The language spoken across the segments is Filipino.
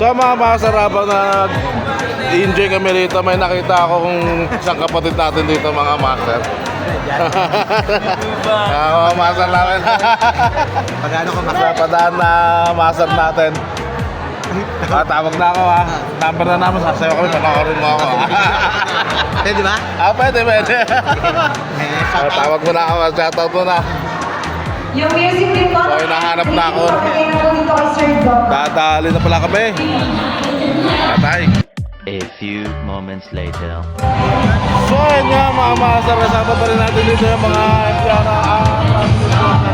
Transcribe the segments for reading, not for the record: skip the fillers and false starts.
So mga masarap na enjoy kami rito, may nakita ako kung isang kapatid natin dito mga master. Mga master namin. Pagano ko Padaan na master natin. Tawag na ako ha. Number na naman, sasayo kami, panoorin mo ako. Pwede ba? Pwede. Tawag mo na ako, shoutout mo na. Yung music din po. So, hinahanap na ako. Dadali na pala kami. Patay. A few moments later. So yun nga mga master, kasama pa rin natin dito yung mga empleyado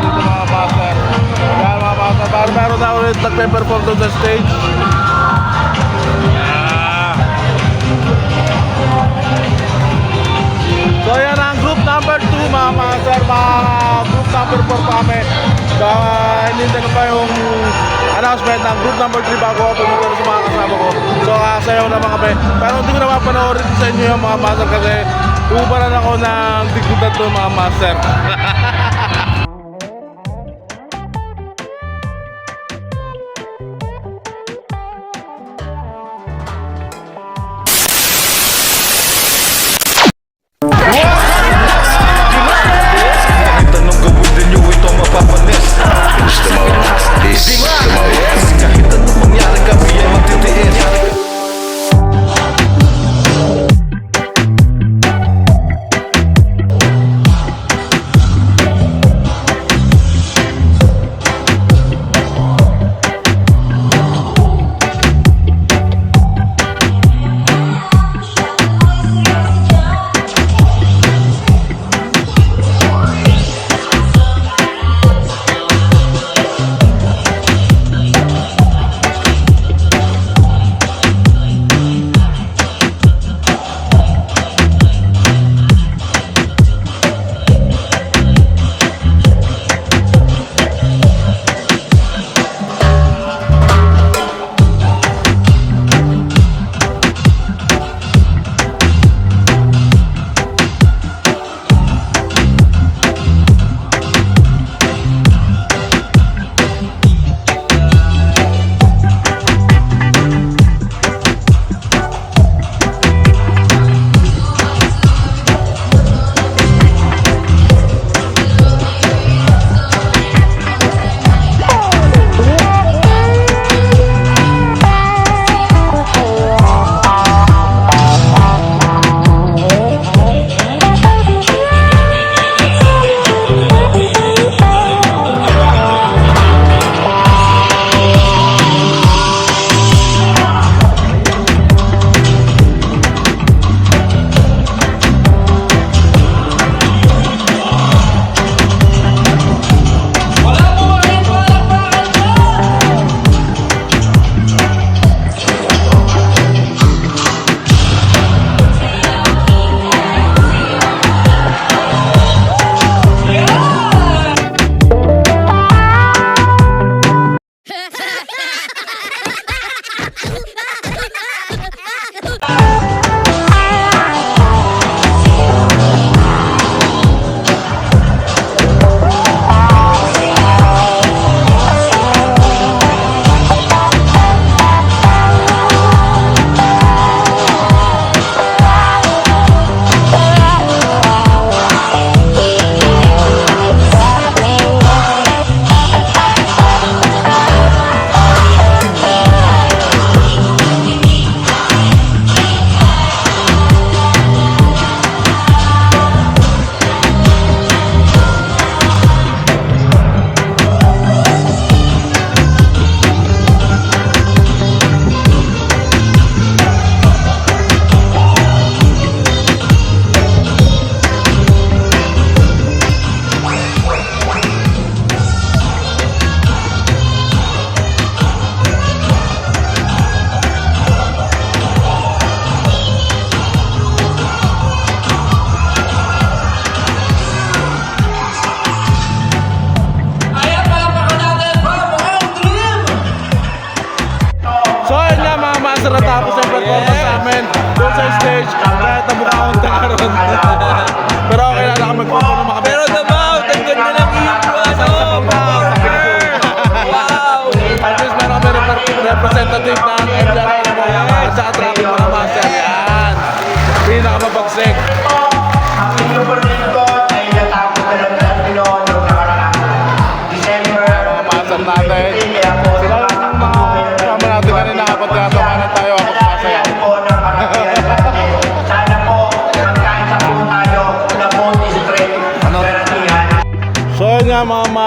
dito mga master. Yan mga master, meron na ulit nagpe-perform doon sa stage. So yan ang group number 2 mga master, group number 4 pa kami. Hindi na pa yung announcement ng group number 3 bago ako pumunta sa mga kasama ko. So sayaw naman kami. Pero hindi ko na mapanoorin sa inyo yung mga master kasi ubaran ako ng digbutan to mga master.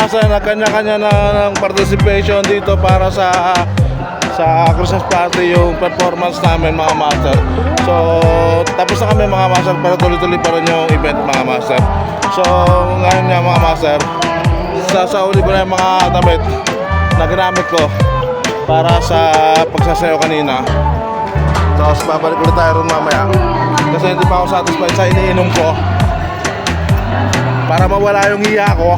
master, nagkanya-kanya na ng participation dito para sa Christmas party yung performance namin mga master. So, tapos na kami mga master, pero tuloy-tuloy pa rin yung event mga master. So, ngayon nga mga master, sasauli ko na yung mga damit na ginamit ko para sa pagsasayaw kanina. Tapos babalik ulit tayo ron mamaya kasi hindi pa ako satisfied sa iniinom ko para mawala yung hiya ko.